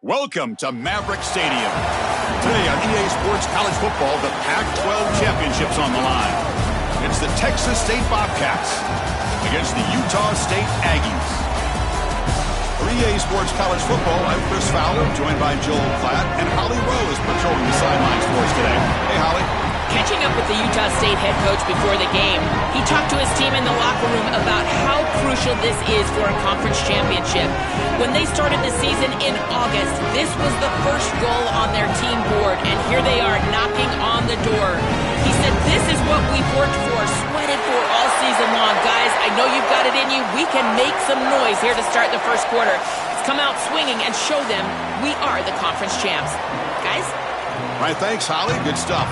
Welcome to Maverick Stadium. Today on EA Sports College Football, the Pac-12 Championship's on the line. It's the Texas State Bobcats against the Utah State Aggies. For EA Sports College Football, I'm Chris Fowler, joined by Joel Klatt, and Holly Rose patrolling the sidelines for us today. Hey, Holly. Catching up with the Utah State head coach before the game, he talked to his team in the locker room about how crucial this is for a conference championship. When they started the season in August, this was the first goal on their team board, and here they are knocking on the door. He said, this is what we've worked for, sweated for all season long. Guys, I know you've got it in you. We can make some noise here to start the first quarter. Let's come out swinging and show them we are the conference champs. Guys? All right, thanks, Holly. Good stuff.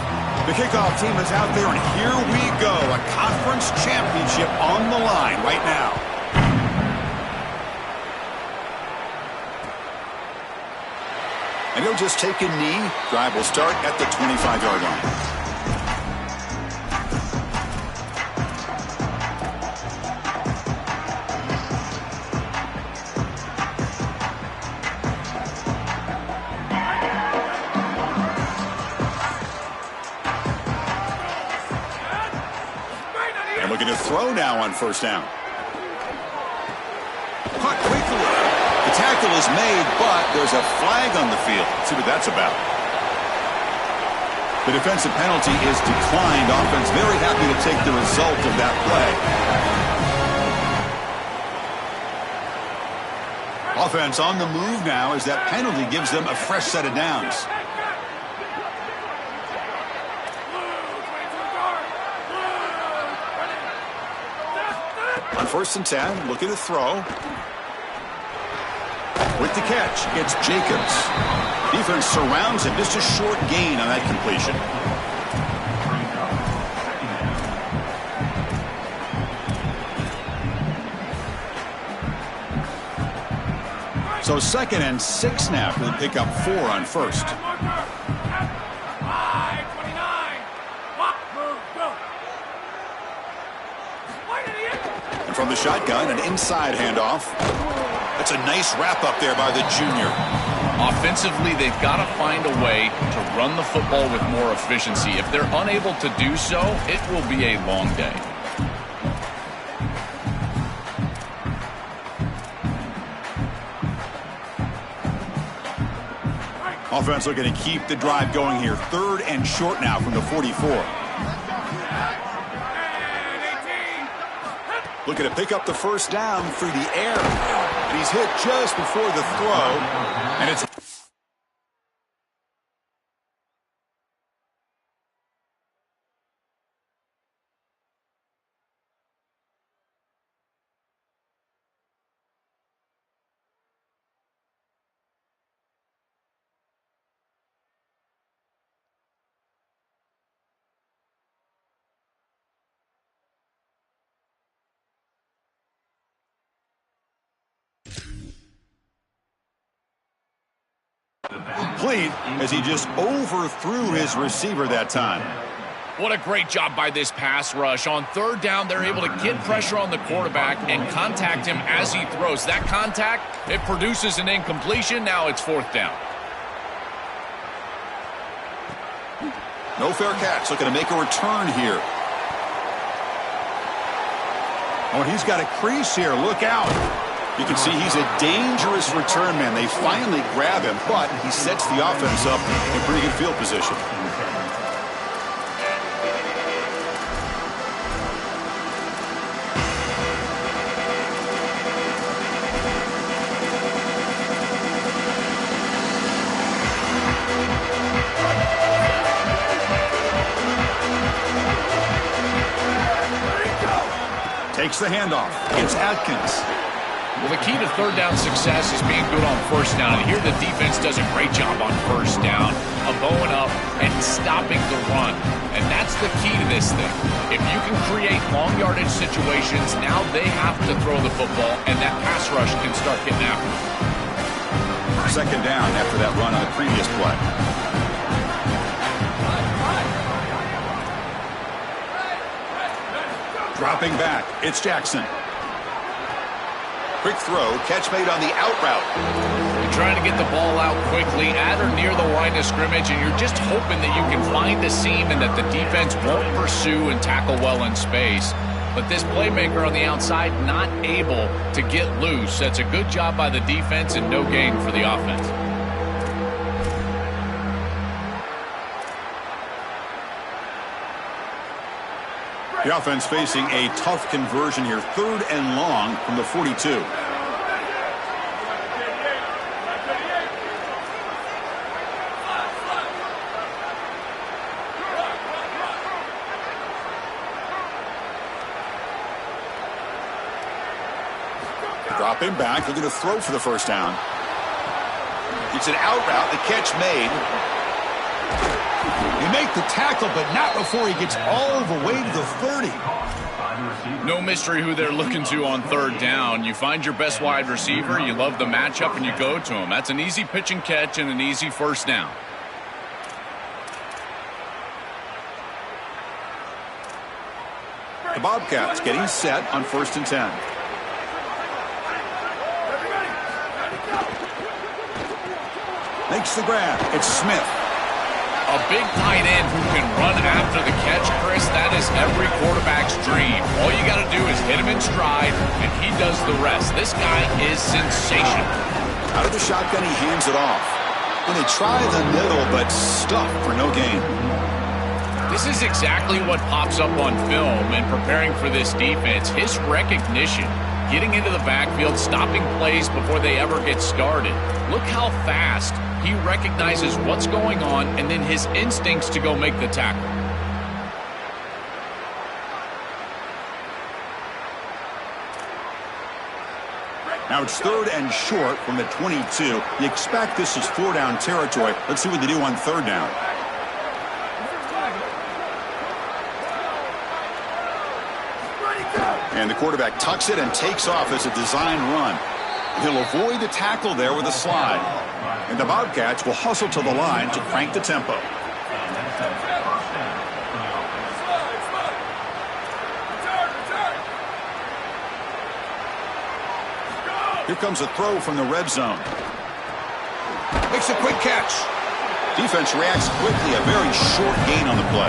The kickoff team is out there, and here we go. A conference championship on the line right now. And he'll just take a knee. Drive will start at the 25-yard line. Looking to throw now on first down. Caught quickly. The tackle is made, but there's a flag on the field. Let's see what that's about. The defensive penalty is declined. Offense very happy to take the result of that play. Offense on the move now as that penalty gives them a fresh set of downs. On 1st and 10, looking to throw. With the catch, it's Jacobs. Defense surrounds him. Just a short gain on that completion. So 2nd and 6 now for the pickup 4 on first. From the shotgun, an inside handoff. That's a nice wrap up there by the junior. Offensively, they've got to find a way to run the football with more efficiency. If they're unable to do so, it will be a long day. Offense looking to keep the drive going here. 3rd and short now from the 44. Looking to pick up the first down through the air. And he's hit just before the throw. And it's... complete as he just overthrew his receiver that time. What a great job by this pass rush. On 3rd down, they're able to get pressure on the quarterback and contact him as he throws. That contact, it produces an incompletion. Now it's 4th down. No fair catch. Looking to make a return here. Oh, he's got a crease here. Look out. You can see he's a dangerous return man. They finally grab him, but he sets the offense up in pretty good field position. Takes the handoff. It's Atkins. Well, the key to 3rd down success is being good on 1st down. And here the defense does a great job on 1st down of bowing up and stopping the run. And that's the key to this thing. If you can create long yardage situations, now they have to throw the football, and that pass rush can start getting after them. 2nd down after that run on the previous play. Dropping back, it's Jackson. Quick throw, catch made on the out route. The trying to get the ball out quickly at or near the line of scrimmage, and you're just hoping that you can find a seam and that the defense won't pursue and tackle well in space. But this playmaker on the outside not able to get loose. That's a good job by the defense and no gain for the offense. The offense facing a tough conversion here. 3rd and long from the 42. Dropping back, looking to throw for the first down. It's an out route, the catch made. You make the tackle, but not before he gets all the way to the 30. No mystery who they're looking to on 3rd down. You find your best wide receiver, you love the matchup, and you go to him. That's an easy pitch and catch and an easy first down. The Bobcats getting set on 1st and 10. Makes the grab. It's Smith. A big tight end who can run after the catch, Chris, that is every quarterback's dream. All you got to do is hit him in stride, and he does the rest. This guy is sensational. Out of the shotgun, he hands it off. And they try the middle, but stuffed for no gain. This is exactly what pops up on film and preparing for this defense. His recognition, getting into the backfield, stopping plays before they ever get started. Look how fast he recognizes what's going on and then his instincts to go make the tackle. Now it's 3rd and short from the 22. You expect this is 4-down territory. Let's see what they do on 3rd down. And the quarterback tucks it and takes off as a design run. He'll avoid the tackle there with a slide. And the Bobcats will hustle to the line to crank the tempo. Here comes a throw from the red zone. Makes a quick catch. Defense reacts quickly. A very short gain on the play.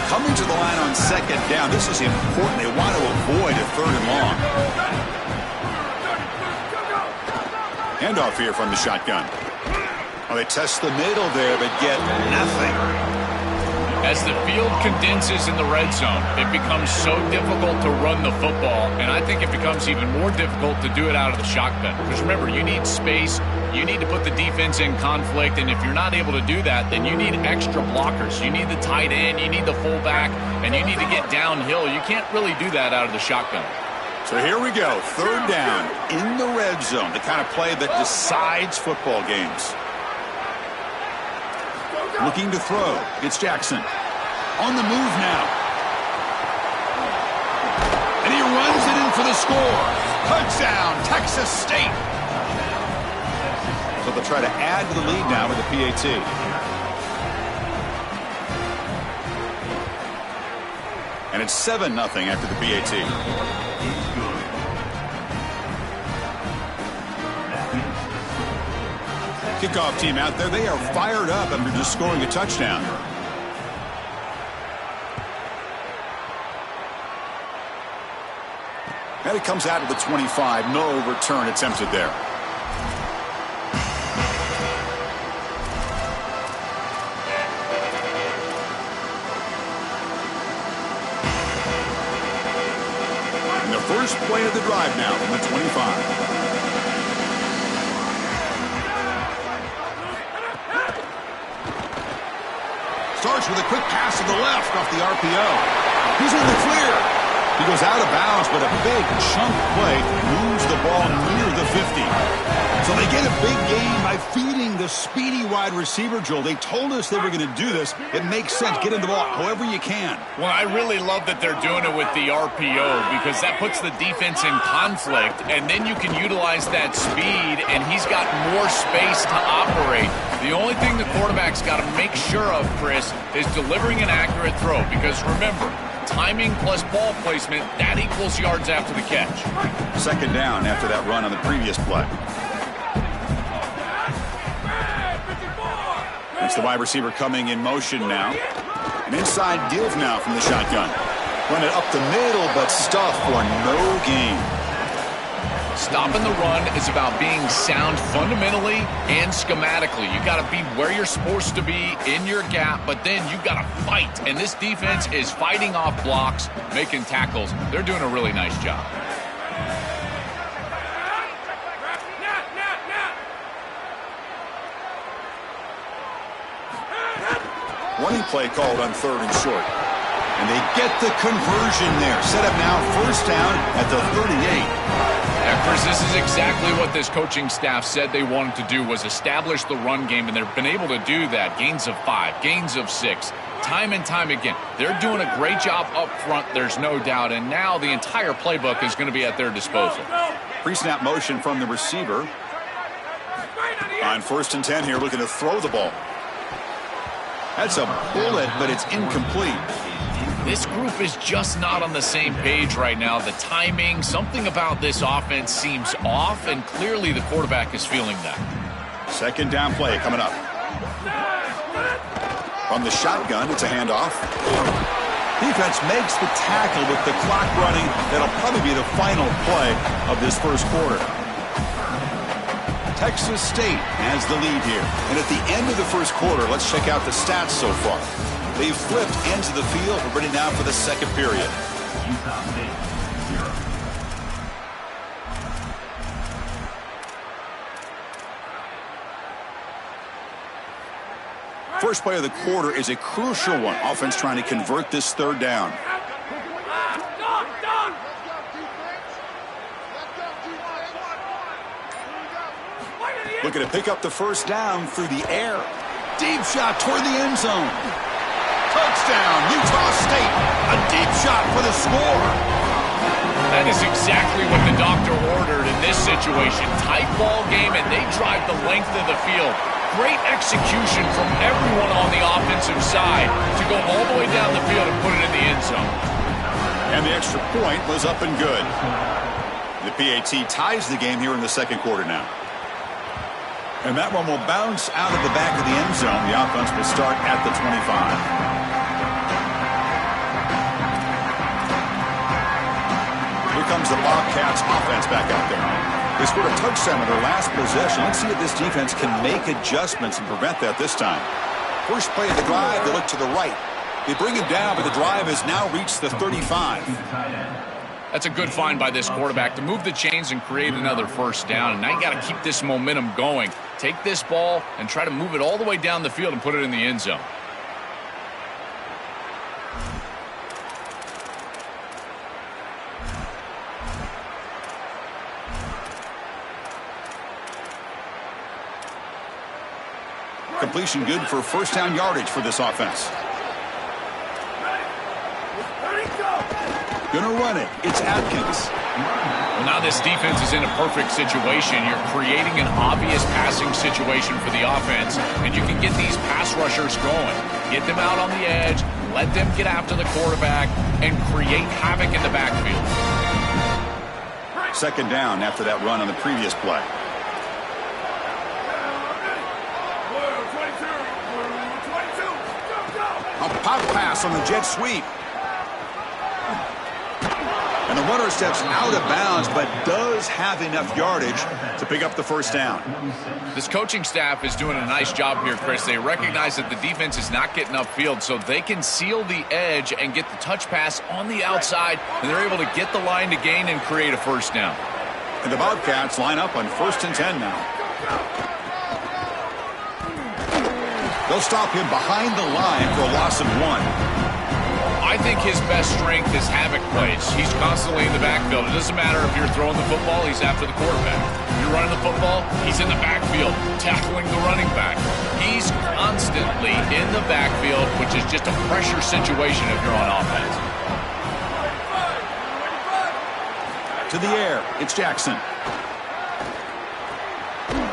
Coming to the line on 2nd down. This is important. They want to avoid a 3rd and long. Handoff here from the shotgun. Oh, they test the middle there, but get nothing. As the field condenses in the red zone, it becomes so difficult to run the football, and I think it becomes even more difficult to do it out of the shotgun. Because remember, you need space, you need to put the defense in conflict, and if you're not able to do that, then you need extra blockers. You need the tight end, you need the fullback, and you need to get downhill. You can't really do that out of the shotgun. So here we go, 3rd down in the red zone, the kind of play that decides football games. Looking to throw. It's Jackson. On the move now. And he runs it in for the score. Touchdown, Texas State. So they'll try to add to the lead now with the PAT. And it's 7-0 after the PAT. Kickoff team out there. They are fired up after just scoring a touchdown. And it comes out of the 25. No return attempted there. And the first play of the drive now from the 25. Starts with a quick pass to the left off the RPO. He's in the clear. He goes out of bounds, but a big chunk play moves the ball near the 50. So they get a big gain by feeding the speedy wide receiver, Joel. They told us they were going to do this. It makes sense. Get in the ball however you can. Well, I really love that they're doing it with the RPO because that puts the defense in conflict, and then you can utilize that speed, and he's got more space to operate. The only thing the quarterback's got to make sure of, Chris, is delivering an accurate throw. Because remember, timing plus ball placement, that equals yards after the catch. Second down after that run on the previous play. It's the wide receiver coming in motion now. An inside give now from the shotgun. Run it up the middle, but stuff for no gain. Stopping the run is about being sound fundamentally and schematically. You got to be where you're supposed to be in your gap, but then you got to fight. And this defense is fighting off blocks, making tackles. They're doing a really nice job. Running play called on 3rd and short. And they get the conversion there. Set up now, first down at the 38. Yeah, Chris, this is exactly what this coaching staff said they wanted to do, was establish the run game, and they've been able to do that. Gains of 5, gains of 6, time and time again. They're doing a great job up front, there's no doubt, and now the entire playbook is going to be at their disposal. Pre-snap motion from the receiver. On 1st and 10 here, looking to throw the ball. That's a bullet, but it's incomplete. This group is just not on the same page right now. The timing, something about this offense seems off, and clearly the quarterback is feeling that. Second down play coming up. From the shotgun, it's a handoff. Defense makes the tackle with the clock running. That'll probably be the final play of this first quarter. Texas State has the lead here. And at the end of the first quarter, let's check out the stats so far. They've flipped ends of the field. We're ready now for the second period. First play of the quarter is a crucial one. Offense trying to convert this 3rd down. Looking to pick up the first down through the air. Deep shot toward the end zone. Touchdown, Utah State. A deep shot for the score. That is exactly what the doctor ordered in this situation. Tight ball game, and they drive the length of the field. Great execution from everyone on the offensive side to go all the way down the field and put it in the end zone. And the extra point was up and good. The PAT ties the game here in the second quarter now. And that one will bounce out of the back of the end zone. The offense will start at the 25. Here comes the Bobcats offense back out there. They scored a touchdown on their last possession. Let's see if this defense can make adjustments and prevent that this time. First play of the drive, they look to the right. They bring him down, but the drive has now reached the 35. That's a good find by this quarterback to move the chains and create another first down. And now you got to keep this momentum going. Take this ball and try to move it all the way down the field and put it in the end zone. Completion good for first down yardage for this offense. Gonna run it. It's Atkins. Well, now this defense is in a perfect situation. You're creating an obvious passing situation for the offense, and you can get these pass rushers going. Get them out on the edge, let them get after the quarterback, and create havoc in the backfield. Second down after that run on the previous play. A pop pass on the jet sweep. And the runner steps out of bounds, but does have enough yardage to pick up the first down. This coaching staff is doing a nice job here, Chris. They recognize that the defense is not getting upfield, so they can seal the edge and get the touch pass on the outside, and they're able to get the line to gain and create a first down. And the Bobcats line up on 1st and 10 now. They'll stop him behind the line for a loss of 1. I think his best strength is havoc plays. He's constantly in the backfield. It doesn't matter if you're throwing the football, he's after the quarterback. If you're running the football, he's in the backfield, tackling the running back. He's constantly in the backfield, which is just a pressure situation if you're on offense. To the air, it's Jackson.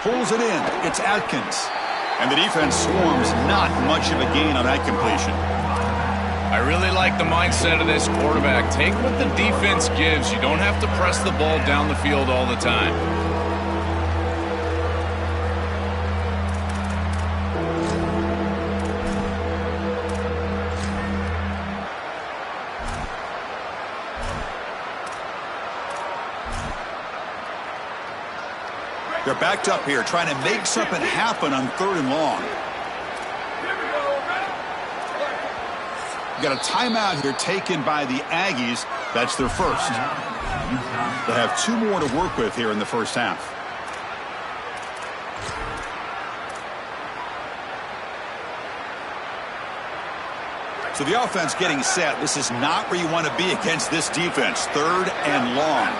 Pulls it in, it's Atkins. And the defense swarms, not much of a gain on that completion. I really like the mindset of this quarterback. Take what the defense gives. You don't have to press the ball down the field all the time. They're backed up here, trying to make something happen on 3rd and long. Got a timeout here taken by the Aggies. That's their first. They'll have 2 more to work with here in the first half. So the offense getting set. This is not where you want to be against this defense. 3rd and long.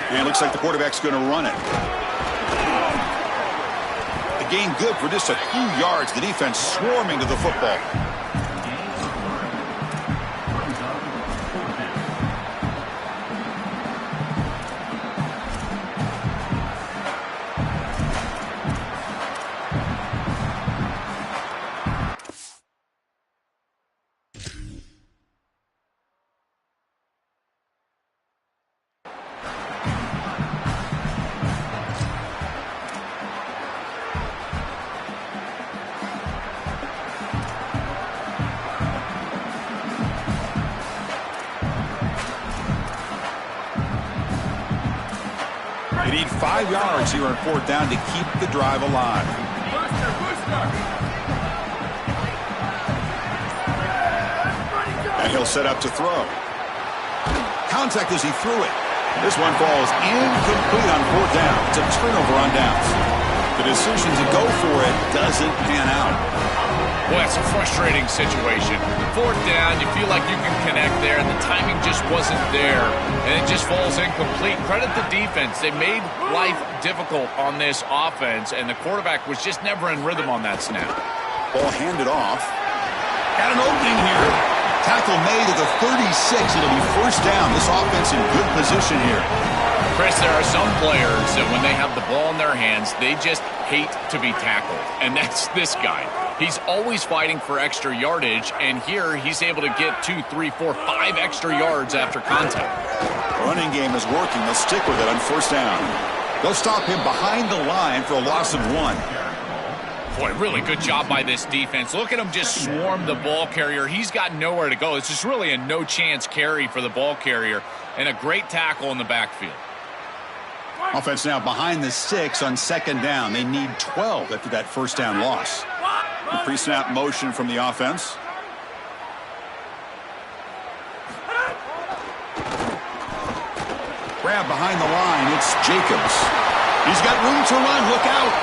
And it looks like the quarterback's going to run it. The gain good for just a few yards. The defense swarming to the football. They need 5 yards here on 4th down to keep the drive alive. And he'll set up to throw. Contact as he threw it. This one falls incomplete on 4th down. It's a turnover on downs. The decision to go for it doesn't pan out. Boy, that's a frustrating situation. 4th down, you feel like you can connect there, and the timing just wasn't there, and it just falls incomplete. Credit the defense. They made life difficult on this offense, and the quarterback was just never in rhythm on that snap. Ball handed off. Got an opening here. Tackle made at the 36. It'll be 1st down. This offense in good position here. Chris, there are some players that when they have the ball in their hands, they just hate to be tackled, and that's this guy. He's always fighting for extra yardage, and here he's able to get 2, 3, 4, 5 extra yards after contact. The running game is working. They'll stick with it on 1st down. They'll stop him behind the line for a loss of 1. Boy, really good job by this defense. Look at him just swarm the ball carrier. He's got nowhere to go. It's just really a no-chance carry for the ball carrier, and a great tackle in the backfield. Offense now behind the 6 on 2nd down. They need 12 after that 1st down loss. The pre-snap motion from the offense. Grab behind the line. It's Jacobs. He's got room to run. Look out.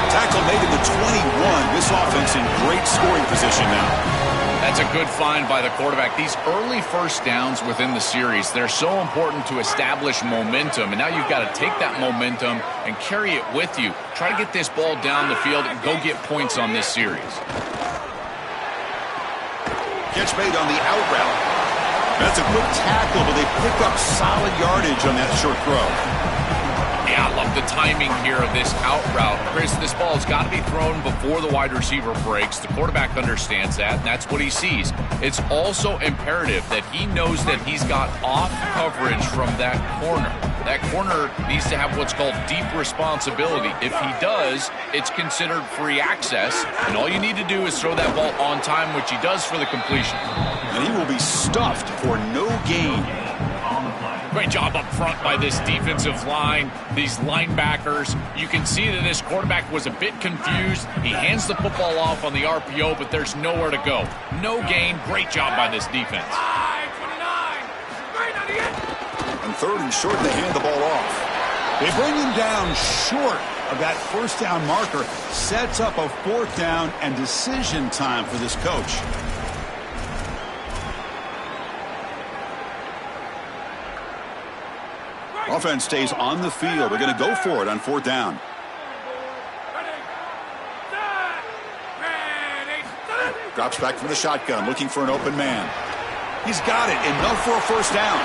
Tackle made at the 21. This offense in great scoring position now. That's a good find by the quarterback. These early 1st downs within the series, they're so important to establish momentum. And now you've got to take that momentum and carry it with you. Try to get this ball down the field and go get points on this series. Catch made on the out route. That's a quick tackle, but they pick up solid yardage on that short throw. Yeah, I love the timing here of this out route. Chris, this ball has got to be thrown before the wide receiver breaks. The quarterback understands that, and that's what he sees. It's also imperative that he knows that he's got off coverage from that corner. That corner needs to have what's called deep responsibility. If he does, it's considered free access, and all you need to do is throw that ball on time, which he does for the completion. And he will be stuffed for no gain. Great job up front by this defensive line, these linebackers. You can see that this quarterback was a bit confused. He hands the football off on the RPO, but there's nowhere to go. No gain. Great job by this defense. And 3rd and short, they hand the ball off. They bring him down short of that 1st down marker. Sets up a 4th down and decision time for this coach. Offense stays on the field. They're going to go for it on 4th down. Drops back from the shotgun, looking for an open man. He's got it. Enough for a 1st down.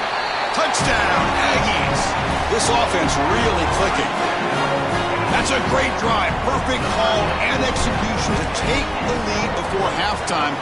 Touchdown, Aggies. This offense really clicking. That's a great drive. Perfect call and execution to take the lead before halftime.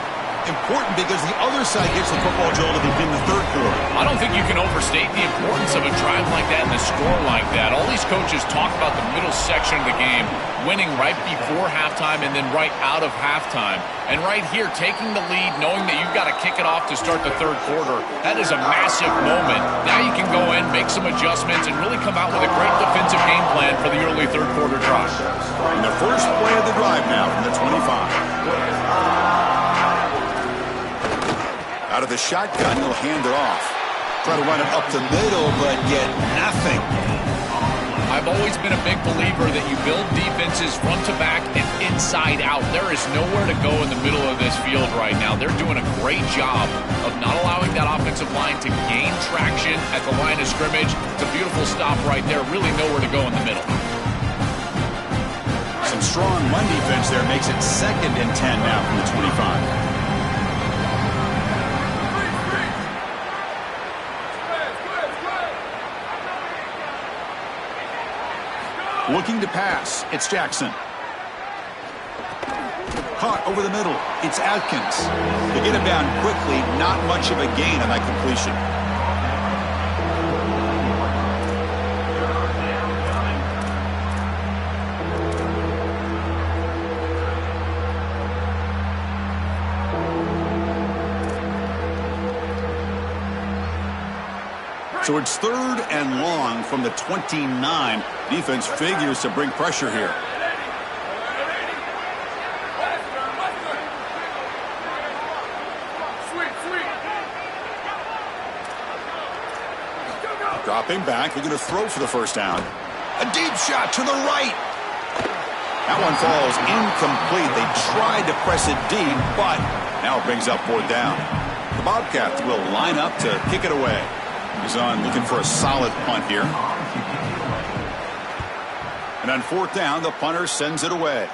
Important because the other side gets the football, Joel, to begin the third quarter. I don't think you can overstate the importance of a drive like that and a score like that. All these coaches talk about the middle section of the game, winning right before halftime and then right out of halftime. And right here, taking the lead, knowing that you've got to kick it off to start the third quarter, that is a massive moment. Now you can go in, make some adjustments, and really come out with a great defensive game plan for the early third quarter drive. And the first play of the drive now from the 25. Out of the shotgun, he'll hand it off. Try to run it up the middle, but get nothing. I've always been a big believer that you build defenses front to back and inside out. There is nowhere to go in the middle of this field right now. They're doing a great job of not allowing that offensive line to gain traction at the line of scrimmage. It's a beautiful stop right there. Really nowhere to go in the middle. Some strong run defense there makes it 2nd and 10 now from the 25. Looking to pass. It's Jackson. Caught over the middle. It's Atkins. They get him down quickly. Not much of a gain on that completion. So it's 3rd and long from the 29. Defense figures to bring pressure here. Dropping back. They're going to throw for the first down. A deep shot to the right. That one falls incomplete. They tried to press it deep, but now it brings up 4th down. The Bobcats will line up to kick it away. He's on looking for a solid punt here. And on 4th down, the punter sends it away.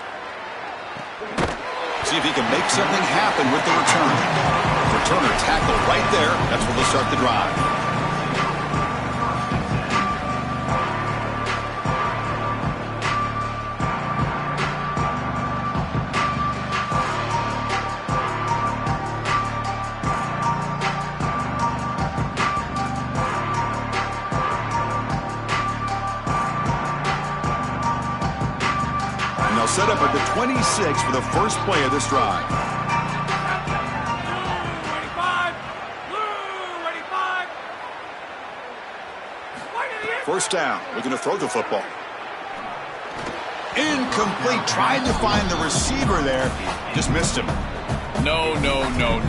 See if he can make something happen with the return. Returner tackle right there. That's where they'll start the drive. Set up at the 26 for the first play of this drive. First down. Looking to throw the football. Incomplete. Tried to find the receiver there. Just missed him. No.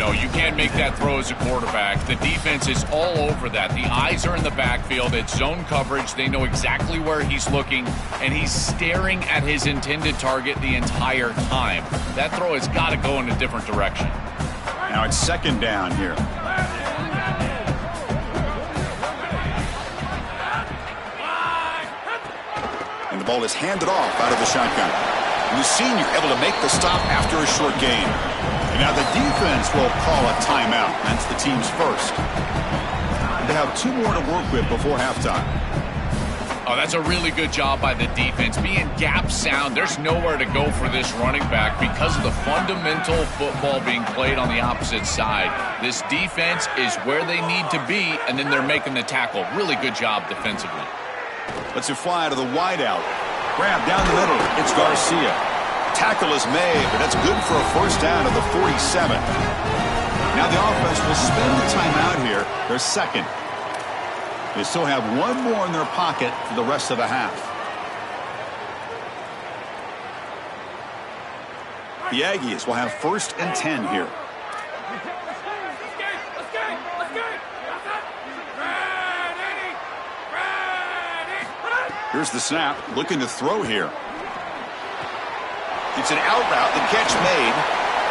You can't make that throw as a quarterback. The defense is all over that. The eyes are in the backfield. It's zone coverage. They know exactly where he's looking, and he's staring at his intended target the entire time. That throw has got to go in a different direction. Now it's 2nd down here. And the ball is handed off out of the shotgun. And the senior able to make the stop after a short gain. And now the defense will call a timeout. That's the team's first. They have 2 more to work with before halftime. Oh, that's a really good job by the defense. Being gap sound, there's nowhere to go for this running back because of the fundamental football being played on the opposite side. This defense is where they need to be, and then they're making the tackle. Really good job defensively. Let's it fly to the wideout. Grab down the middle. It's Garcia. Tackle is made, but that's good for a first down at the 47. Now the offense will spend the timeout here. They're 2nd. They still have 1 more in their pocket for the rest of the half. The Aggies will have 1st and 10 here. Here's the snap. Looking to throw here. It's an out route. The catch made.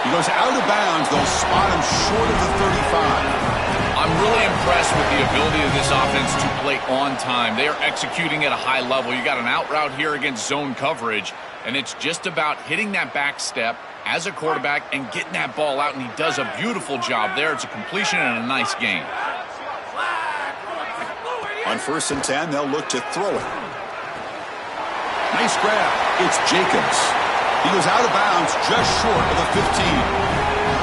He goes out of bounds. They'll spot him short of the 35. I'm really impressed with the ability of this offense to play on time. They are executing at a high level. You got an out route here against zone coverage, and it's just about hitting that back step as a quarterback and getting that ball out, and he does a beautiful job there. It's a completion and a nice game. On 1st and 10, they'll look to throw it. Nice grab. It's Jacobs. He goes out of bounds just short of the 15.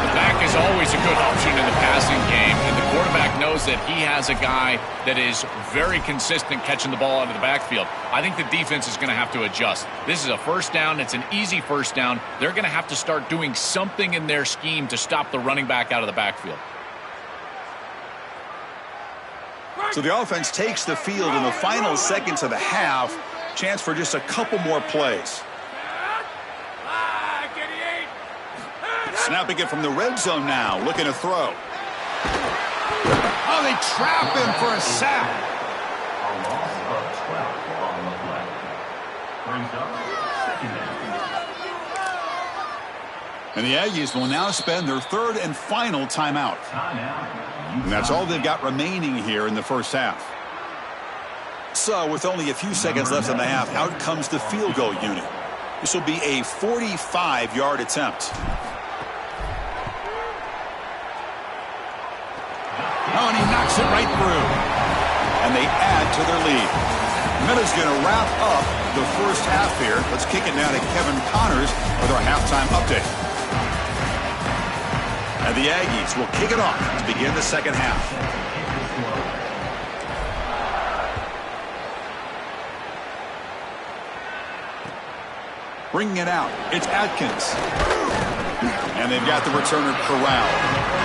The back is always a good option in the passing game, and the quarterback knows that he has a guy that is very consistent catching the ball out of the backfield. I think the defense is going to have to adjust. This is a first down. It's an easy first down. They're going to have to start doing something in their scheme to stop the running back out of the backfield. So the offense takes the field in the final seconds of the half. Chance for just a couple more plays. Snapping it from the red zone now, looking to throw. Oh, they trap him for a sack. And the Aggies will now spend their 3rd and final timeout. And that's all they've got remaining here in the first half. So with only a few seconds left in the half, out comes the field goal unit. This will be a 45-yard attempt. Oh, and he knocks it right through. And they add to their lead. Minuta's going to wrap up the first half here. Let's kick it now to Kevin Connors with our halftime update. And the Aggies will kick it off to begin the second half. Bringing it out, it's Atkins. And they've got the returner corralled.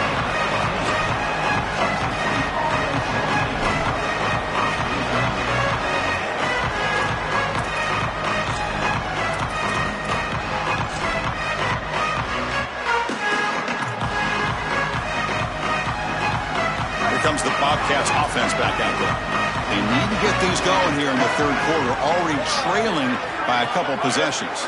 Comes the Bobcats offense back out there. They need to get things going here in the 3rd quarter, already trailing by a couple possessions.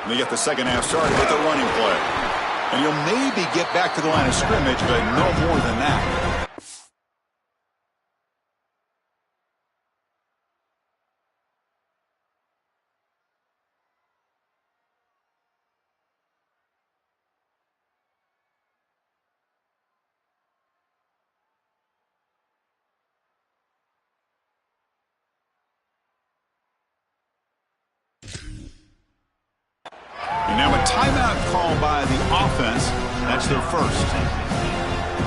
They get the second half started with a running play. And you'll maybe get back to the line of scrimmage, but no more than that. And now a timeout call by the offense. That's their first.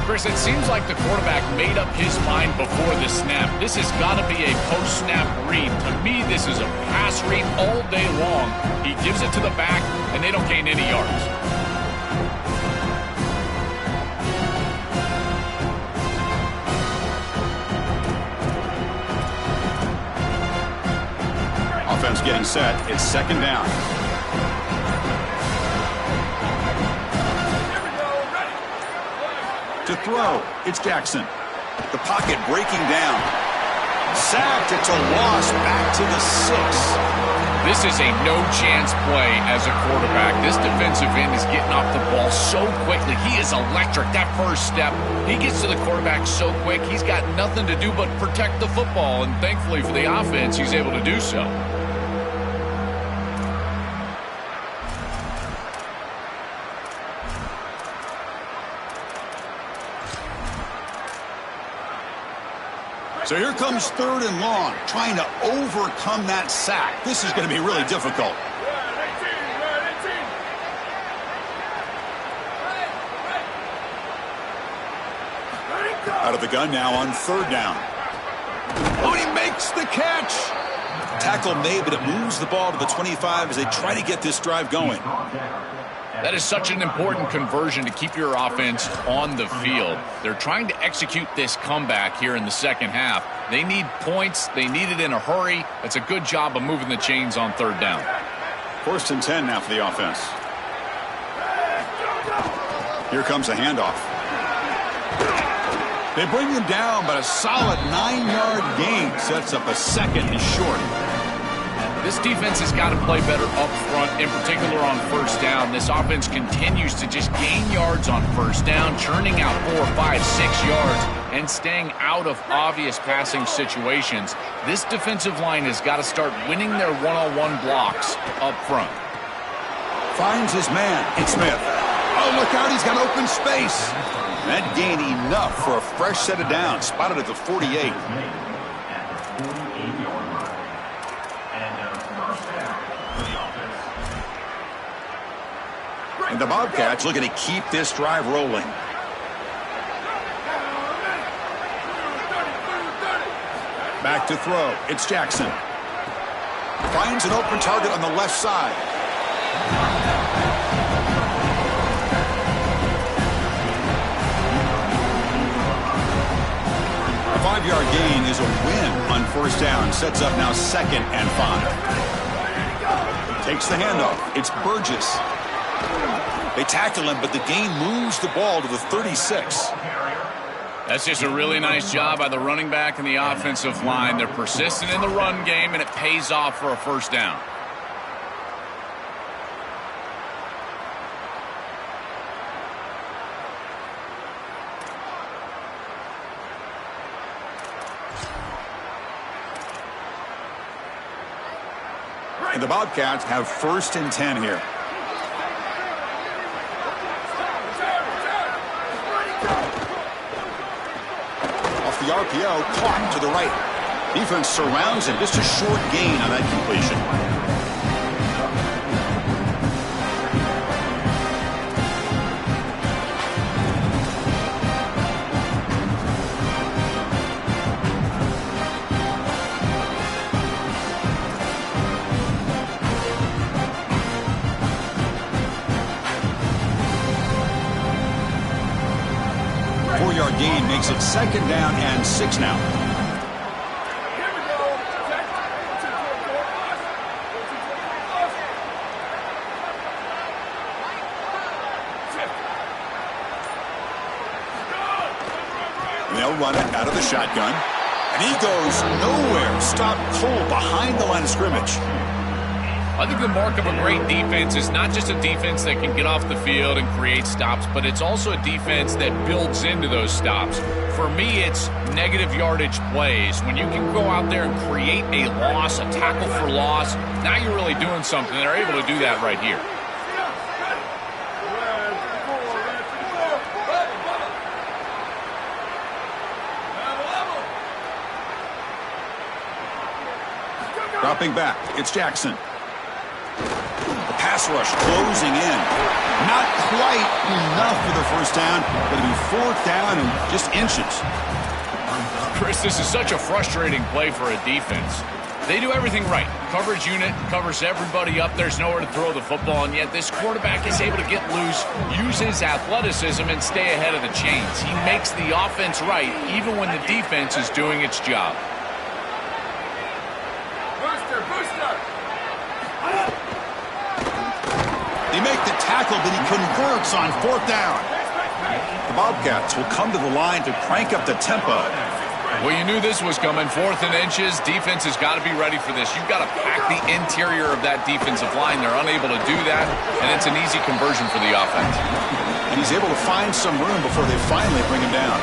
Chris, it seems like the quarterback made up his mind before the snap. This has got to be a post-snap read. To me, this is a pass read all day long. He gives it to the back, and they don't gain any yards. Offense getting set. It's second down. To throw, it's Jackson. The pocket breaking down. Sacked, it's a loss back to the 6. This is a no-chance play as a quarterback. This defensive end is getting off the ball so quickly. He is electric. That first step, he gets to the quarterback so quick, he's got nothing to do but protect the football. And thankfully for the offense, he's able to do so. So here comes 3rd and long, trying to overcome that sack. This is going to be really difficult. Out of the gun now on 3rd down. Oh, he makes the catch. Tackle made, but it moves the ball to the 25 as they try to get this drive going. That is such an important conversion to keep your offense on the field. They're trying to execute this comeback here in the second half. They need points. They need it in a hurry. It's a good job of moving the chains on 3rd down. 1st and 10 now for the offense. Here comes a handoff. They bring him down, but a solid 9-yard gain sets up a 2nd and short. This defense has got to play better up front, in particular on first down. This offense continues to just gain yards on first down, churning out 4, 5, 6 yards, and staying out of obvious passing situations. This defensive line has got to start winning their one-on-one blocks up front. Finds his man. It's Smith. Oh, look out. He's got open space. That gained enough for a fresh set of downs. Spotted at the 48. And the Bobcats looking to keep this drive rolling. Back to throw. It's Jackson. Finds an open target on the left side. A 5-yard gain is a win on first down. Sets up now 2nd and 5. Takes the handoff. It's Burgess. They tackle him, but the gain moves the ball to the 36. That's just a really nice job by the running back and the offensive line. They're persistent in the run game, and it pays off for a first down. And the Bobcats have 1st and 10 here. The RPO caught to the right. Defense surrounds him. Just a short gain on that completion. Gain makes it 2nd down and 6 now. And they'll run it out of the shotgun. And he goes nowhere. Stopped cold behind the line of scrimmage. I think the mark of a great defense is not just a defense that can get off the field and create stops, but it's also a defense that builds into those stops. For me, it's negative yardage plays. When you can go out there and create a loss, a tackle for loss, now you're really doing something. They're able to do that right here. Dropping back, it's Jackson. Pass rush closing in. Not quite enough for the first down, but it'll be 4th down and just inches. Chris, this is such a frustrating play for a defense. They do everything right. Coverage unit covers everybody up. There's nowhere to throw the football, and yet this quarterback is able to get loose, use his athleticism, and stay ahead of the chains. He makes the offense right, even when the defense is doing its job. They make the tackle, but he converts on 4th down. The Bobcats will come to the line to crank up the tempo. Well, you knew this was coming. 4th and inches. Defense has got to be ready for this. You've got to pack the interior of that defensive line. They're unable to do that, and it's an easy conversion for the offense. And he's able to find some room before they finally bring him down.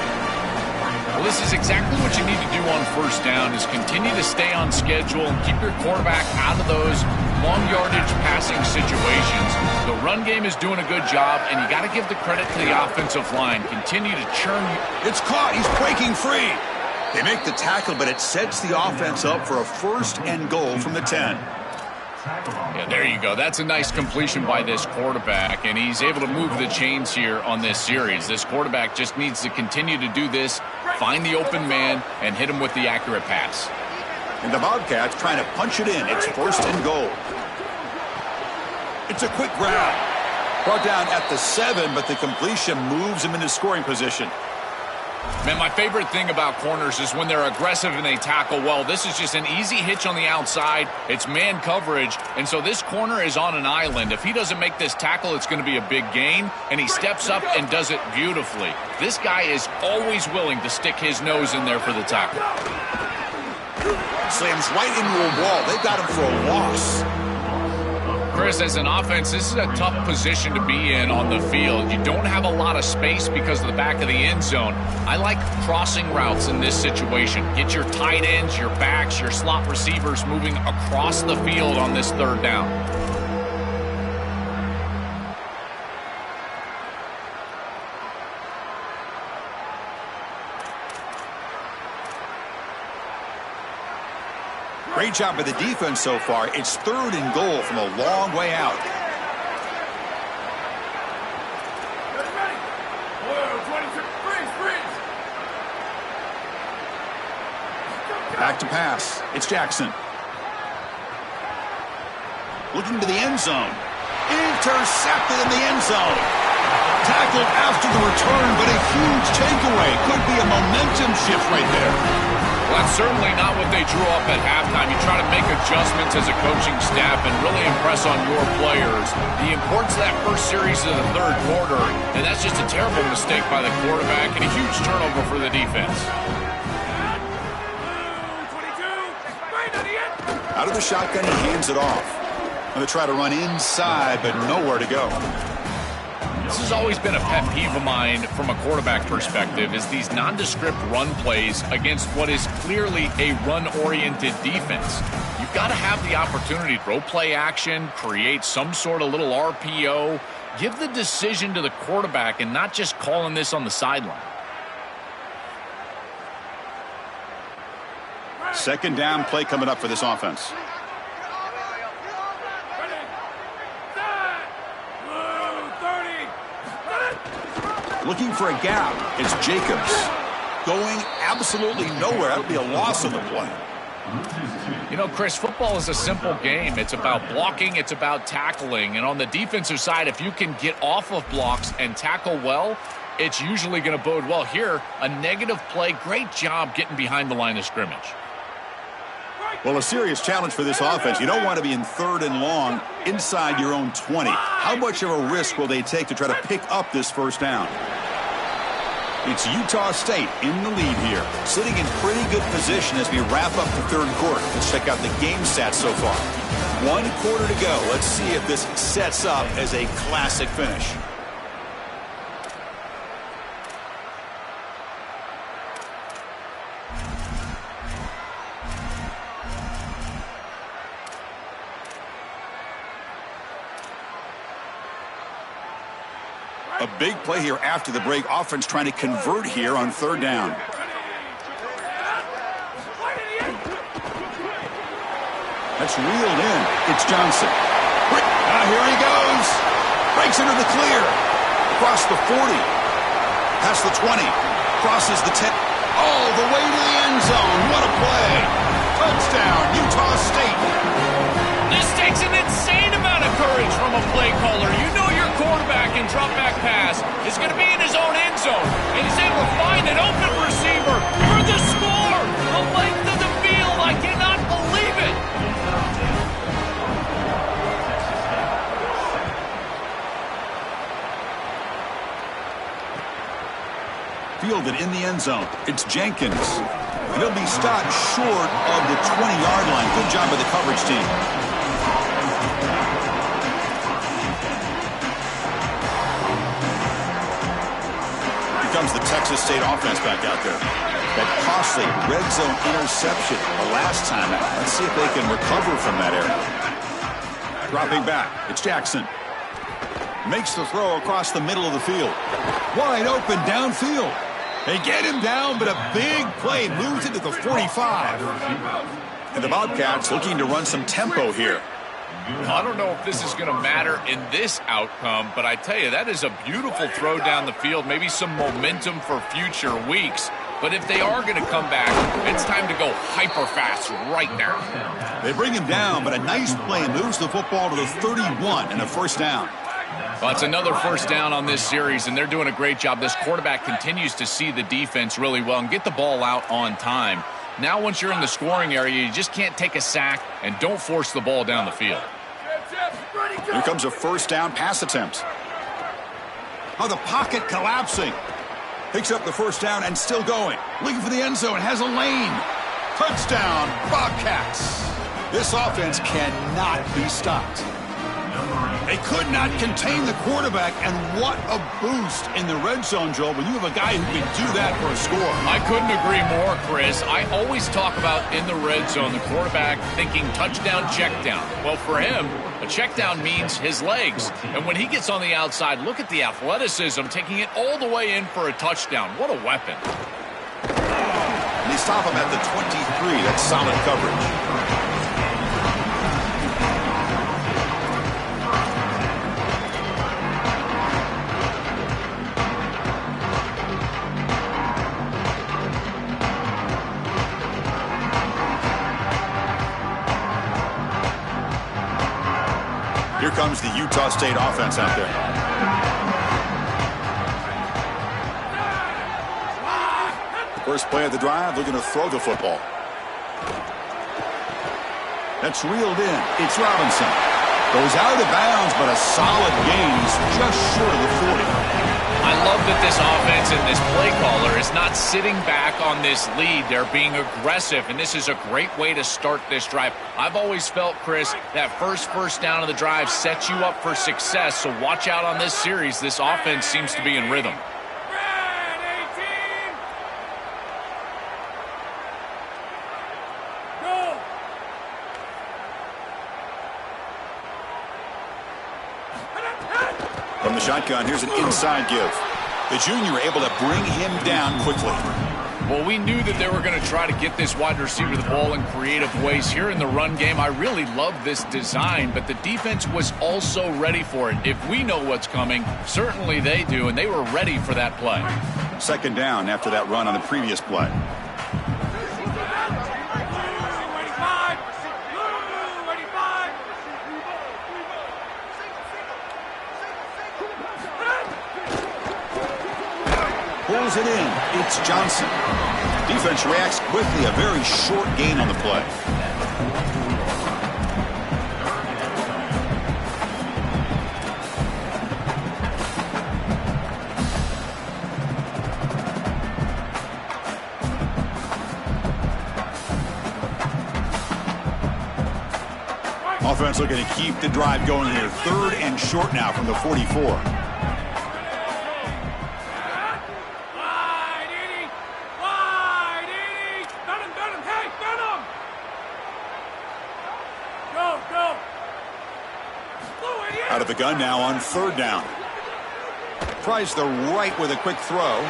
Well, this is exactly what you need to do on first down, is continue to stay on schedule and keep your quarterback out of those long yardage passing situations. The run game is doing a good job, and you got to give the credit to the offensive line. Continue to churn. It's caught. He's breaking free. They make the tackle, but it sets the offense up for a 1st and goal from the 10. Yeah, there you go. That's a nice completion by this quarterback, and he's able to move the chains here on this series. This quarterback just needs to continue to do this, find the open man, and hit him with the accurate pass. And the Bobcats trying to punch it in. It's 1st and goal. It's a quick grab. Brought down at the 7, but the completion moves him into scoring position. Man, my favorite thing about corners is when they're aggressive and they tackle well. This is just an easy hitch on the outside. It's man coverage, and so this corner is on an island. If he doesn't make this tackle, it's going to be a big gain, and he steps up and does it beautifully. This guy is always willing to stick his nose in there for the tackle. Slams right into a wall. They've got him for a loss. Chris, as an offense, this is a tough position to be in on the field. You don't have a lot of space because of the back of the end zone. I like crossing routes in this situation. Get your tight ends, your backs, your slot receivers moving across the field on this third down. Great job by the defense so far. It's 3rd and goal from a long way out. Back to pass. It's Jackson. Looking to the end zone. Intercepted in the end zone. Tackled after the return, but a huge takeaway. Could be a momentum shift right there. Well, that's certainly not what they drew up at halftime. You try to make adjustments as a coaching staff and really impress on your players. The importance of that first series of the third quarter, and that's just a terrible mistake by the quarterback and a huge turnover for the defense. Out of the shotgun, he hands it off. Going to try to run inside, but nowhere to go. This has always been a pet peeve of mine from a quarterback perspective, is these nondescript run plays against what is clearly a run-oriented defense. You've got to have the opportunity to throw play action, create some sort of little RPO, give the decision to the quarterback and not just calling this on the sideline. Second down play coming up for this offense. Looking for a gap. It's Jacobs. Going absolutely nowhere. That would be a loss of the play. You know, Chris, football is a simple game. It's about blocking. It's about tackling. And on the defensive side, if you can get off of blocks and tackle well, it's usually going to bode well. Here, a negative play. Great job getting behind the line of scrimmage. Well, a serious challenge for this offense. You don't want to be in 3rd and long inside your own 20. How much of a risk will they take to try to pick up this first down? It's Utah State in the lead here, sitting in pretty good position as we wrap up the third quarter. Let's check out the game stats so far. 1 quarter to go. Let's see if this sets up as a classic finish. A big play here after the break. Offense trying to convert here on 3rd down. That's reeled in. It's Johnson. Here he goes. Breaks into the clear. Across the 40. Past the 20. Crosses the 10. All the way to the end zone. What a play. Touchdown, Utah State. This takes an insane amount of courage from a play caller. You know your quarterback in drop back pass is going to be in his own end zone, and he's able to find an open receiver for the score. The length of the field, I cannot believe it. Fielded in the end zone. It's Jenkins. He'll be stopped short of the 20-yard line. Good job by the coverage team. Here comes the Texas State offense back out there. That costly red zone interception the last time out. Let's see if they can recover from that area. Dropping back. It's Jackson. Makes the throw across the middle of the field. Wide open downfield. They get him down, but a big play moves it to the 45. And the Bobcats looking to run some tempo here. I don't know if this is going to matter in this outcome, but I tell you, that is a beautiful throw down the field, maybe some momentum for future weeks. But if they are going to come back, it's time to go hyper fast right now. They bring him down, but a nice play moves the football to the 31 and a first down. Well, it's another first down on this series, and they're doing a great job. This quarterback continues to see the defense really well and get the ball out on time. Now, once you're in the scoring area, you just can't take a sack and don't force the ball down the field. Here comes a first down pass attempt. Oh, the pocket collapsing. Picks up the first down and still going. Looking for the end zone. Has a lane. Touchdown, Bobcats. This offense cannot be stopped. They could not contain the quarterback, and what a boost in the red zone, Joel, when you have a guy who can do that for a score. I couldn't agree more, Chris. I always talk about in the red zone, the quarterback thinking touchdown, check down. Well, for him, a check down means his legs. And when he gets on the outside, look at the athleticism, taking it all the way in for a touchdown. What a weapon. And they stop him at the 23. That's solid coverage. Here comes the Utah State offense out there. First play of the drive, they're going to throw the football. That's reeled in. It's Robinson. Goes out of bounds, but a solid gain. He's just short of the 40. I love that this offense and this play caller is not sitting back on this lead. They're being aggressive, and this is a great way to start this drive. I've always felt, Chris, that first down of the drive sets you up for success, so watch out on this series. This offense seems to be in rhythm. From the shotgun, here's an inside give. The junior able to bring him down quickly. Well, we knew that they were going to try to get this wide receiver the ball in creative ways here in the run game. I really love this design, but the defense was also ready for it. If we know what's coming, certainly they do, and they were ready for that play. Second down after that run on the previous play. Pulls it in. It's Johnson. Defense reacts quickly. A very short gain on the play. Offense looking to keep the drive going here. Third and short now from the 44. Out of the gun now on third down. Tries the right with a quick throw.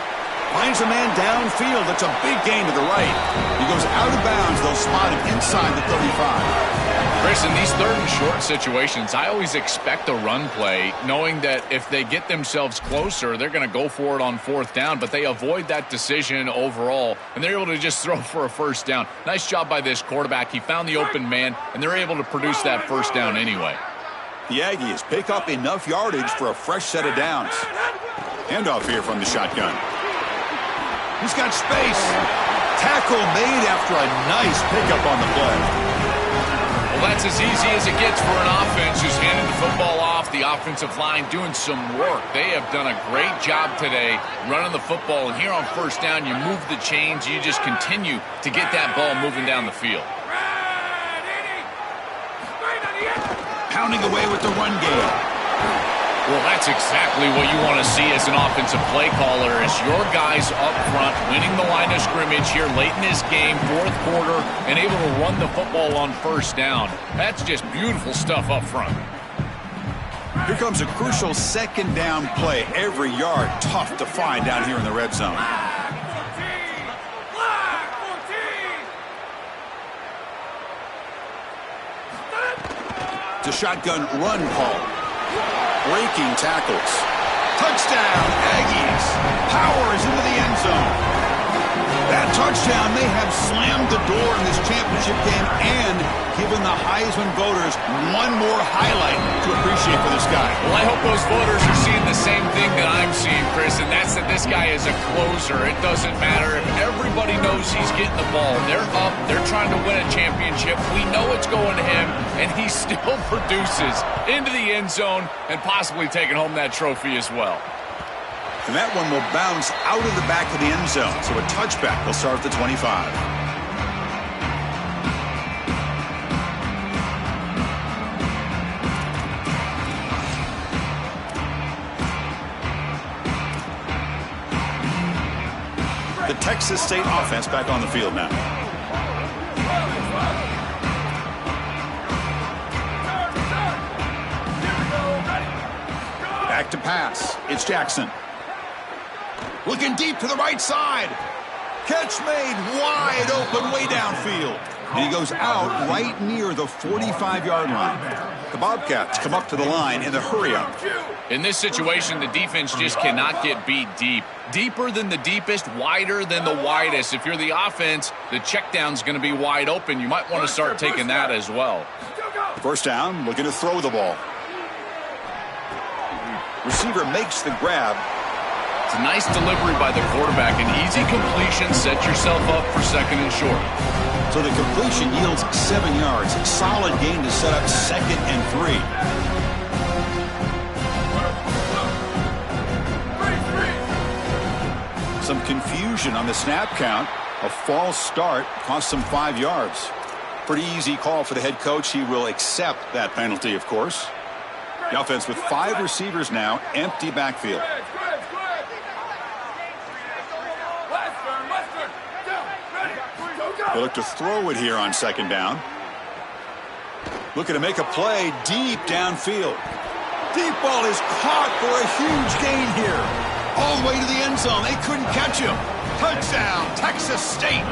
Finds a man downfield. That's a big gain to the right. He goes out of bounds. They'll spot him inside the 35. Chris, in these third and short situations, I always expect a run play, knowing that if they get themselves closer, they're going to go for it on fourth down, but they avoid that decision overall, and they're able to just throw for a first down. Nice job by this quarterback. He found the open man, and they're able to produce that first down anyway. The Aggies pick up enough yardage for a fresh set of downs. Handoff here from the shotgun. He's got space. Tackle made after a nice pickup on the play. Well, that's as easy as it gets for an offense who's handing the football off. The offensive line doing some work. They have done a great job today running the football. And here on first down, you move the chains. You just continue to get that ball moving down the field. Pounding away with the run game. Well, that's exactly what you want to see as an offensive play caller, is your guys up front winning the line of scrimmage here late in this game, fourth quarter, and able to run the football on first down. That's just beautiful stuff up front. Here comes a crucial second down play. Every yard tough to find down here in the red zone. It's a shotgun run call. Breaking tackles. Touchdown, Aggies. Powers into the end zone. That touchdown may have slammed the door in this championship game and given the Heisman voters one more highlight to appreciate for this guy. Well, I hope those voters are seeing the same thing that I'm seeing, Chris, and that's that this guy is a closer. It doesn't matter if everybody knows he's getting the ball. They're up. They're trying to win a championship. We know it's going to him, and he still produces into the end zone and possibly taking home that trophy as well. And that one will bounce out of the back of the end zone. So a touchback will start at the 25. The Texas State offense back on the field now. Back to pass. It's Jackson. Looking deep to the right side. Catch made wide open way downfield. And he goes out right near the 45-yard line. The Bobcats come up to the line in the hurry-up. In this situation, the defense just cannot get beat deep. Deeper than the deepest, wider than the widest. If you're the offense, the check down's going to be wide open. You might want to start taking that as well. First down, looking to throw the ball. Receiver makes the grab. It's a nice delivery by the quarterback. An easy completion. Set yourself up for second and short. So the completion yields 7 yards. Solid gain to set up 2nd and 3. Some confusion on the snap count. A false start cost him 5 yards. Pretty easy call for the head coach. He will accept that penalty, of course. The offense with 5 receivers now, empty backfield. They look to throw it here on 2nd down. Looking to make a play deep downfield. Deep ball is caught for a huge gain here. All the way to the end zone. They couldn't catch him. Touchdown, Texas State.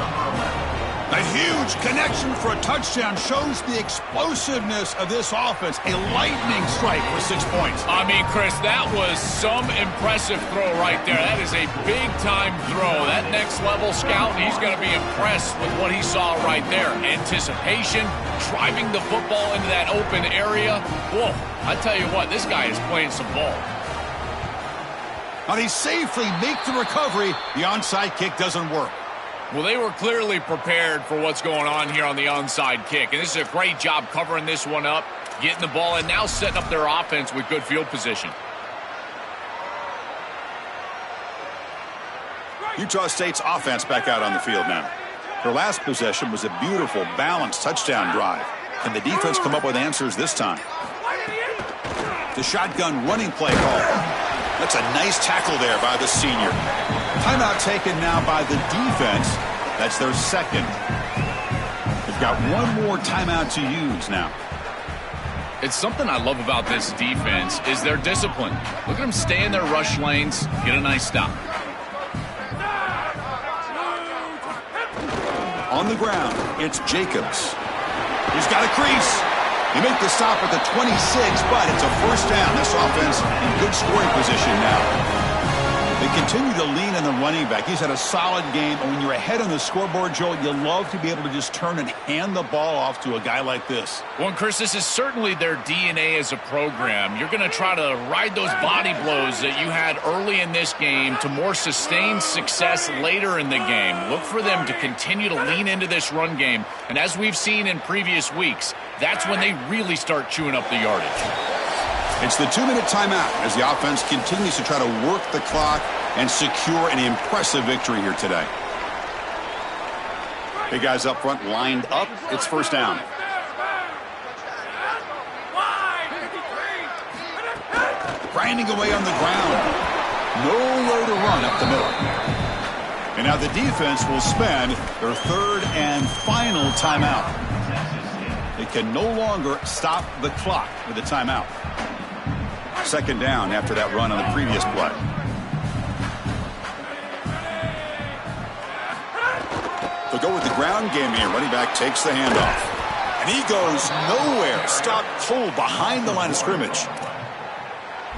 A huge connection for a touchdown shows the explosiveness of this offense. A lightning strike for 6 points. I mean, Chris, that was some impressive throw right there. That is a big-time throw. That next-level scout, he's going to be impressed with what he saw right there. Anticipation, driving the football into that open area. Whoa, I tell you what, this guy is playing some ball. And he safely makes the recovery. The onside kick doesn't work. Well, they were clearly prepared for what's going on here on the onside kick. And this is a great job covering this one up, getting the ball, and now setting up their offense with good field position. Utah State's offense back out on the field now. Their last possession was a beautiful, balanced touchdown drive. Can the defense come up with answers this time? The shotgun running play call. That's a nice tackle there by the senior. Timeout taken now by the defense. That's their 2nd. They've got one more timeout to use now. It's something I love about this defense is their discipline. Look at them stay in their rush lanes, get a nice stop. On the ground, it's Jacobs. He's got a crease. He made the stop at the 26, but it's a first down. This offense in good scoring position now. They continue to lean on the running back. He's had a solid game. And when you're ahead on the scoreboard, Joel, you love to be able to just turn and hand the ball off to a guy like this. Well, Chris, this is certainly their DNA as a program. You're going to try to ride those body blows that you had early in this game to more sustained success later in the game. Look for them to continue to lean into this run game. And as we've seen in previous weeks, that's when they really start chewing up the yardage. It's the 2-minute timeout as the offense continues to try to work the clock and secure an impressive victory here today. Big guys up front lined up. It's first down. Grinding away on the ground. Nowhere to run up the middle. And now the defense will spend their 3rd and final timeout. They can no longer stop the clock with a timeout. 2nd down after that run on the previous play. They'll go with the ground game here. Running back takes the handoff. And he goes nowhere. Stopped cold behind the line of scrimmage.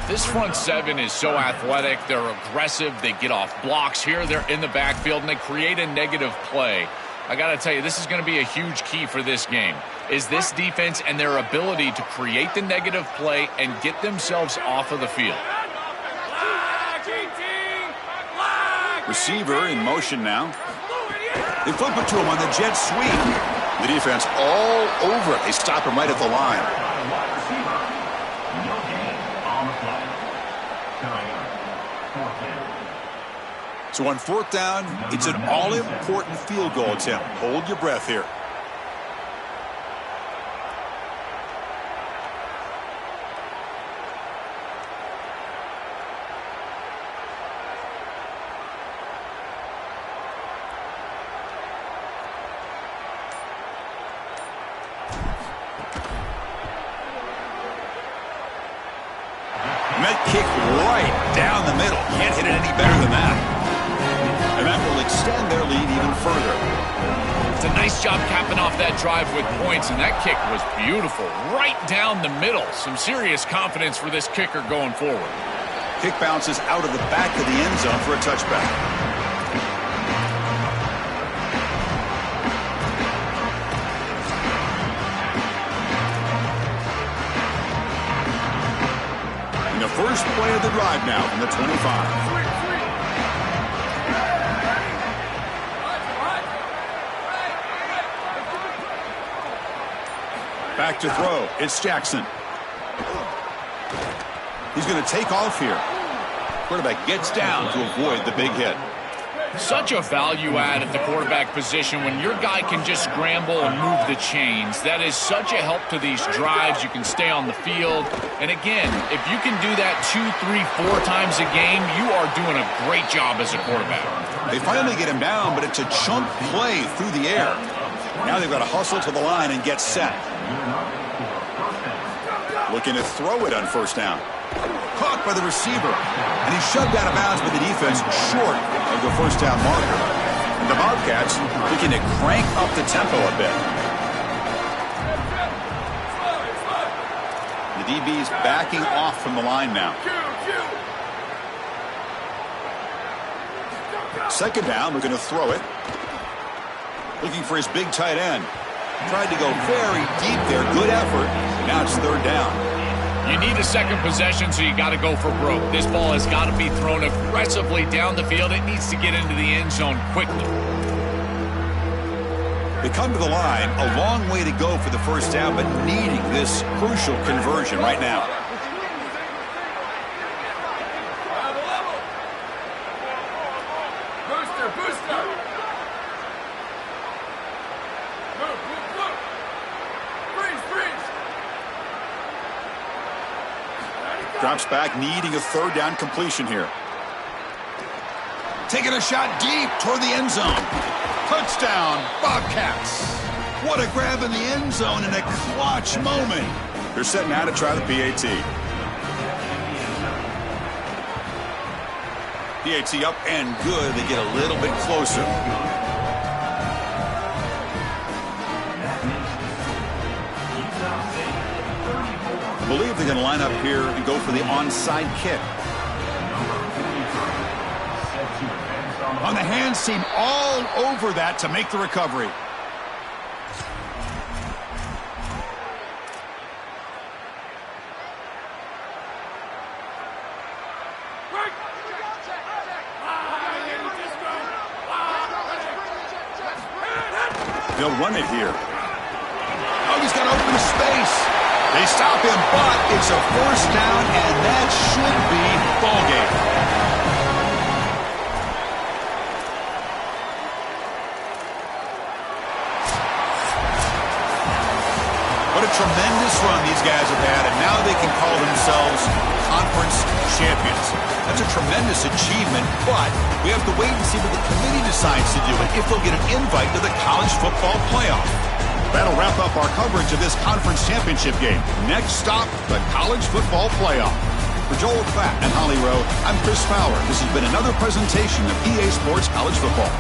This front 7 is so athletic. They're aggressive. They get off blocks here. They're in the backfield, and they create a negative play. I got to tell you, this is going to be a huge key for this game, is this defense and their ability to create the negative play and get themselves off of the field. Receiver in motion now. They flip it to him on the jet sweep. The defense all over it. They stop him right at the line. So on 4th down, it's an all-important field goal attempt. Hold your breath here. middle. Can't hit it any better than that. And that will extend their lead even further. It's a nice job capping off that drive with points, and that kick was beautiful. Right down the middle. Some serious confidence for this kicker going forward. Kick bounces out of the back of the end zone for a touchback. And the first play of the drive now from the 25. Back to throw. It's Jackson. He's going to take off here. Quarterback gets down to avoid the big hit. Such a value add at the quarterback position when your guy can just scramble and move the chains. That is such a help to these drives. You can stay on the field. And again, if you can do that 2, 3, 4 times a game, you are doing a great job as a quarterback. They finally get him down, but it's a chunk play through the air. Now they've got to hustle to the line and get set. Looking to throw it on first down. Caught by the receiver. And he's shoved out of bounds by the defense short of the first down marker. And the Bobcats looking to crank up the tempo a bit. The DB's backing off from the line now. Second down, looking to throw it. Looking for his big tight end. Tried to go very deep there. Good effort. Now it's third down. You need a second possession, so you got to go for broke. This ball has got to be thrown aggressively down the field. It needs to get into the end zone quickly. They come to the line. A long way to go for the first down, but needing this crucial conversion right now. Drops back, needing a third down completion here. Taking a shot deep toward the end zone. Touchdown, Bobcats. What a grab in the end zone in a clutch moment. They're setting out to try the PAT. PAT up and good. They get a little bit closer. I believe they're going to line up here and go for the onside kick. On the hands team all over that to make the recovery. They'll run it here. Oh, he's got open space. They stop him, but it's a first down, and that should be ball game. What a tremendous run these guys have had, and now they can call themselves conference champions. That's a tremendous achievement, but we have to wait and see what the committee decides to do and if they'll get an invite to the college football playoff. That'll wrap up our coverage of this conference championship game. Next stop, the college football playoff. For Joel Klatt and Holly Rowe, I'm Chris Fowler. This has been another presentation of EA Sports College Football.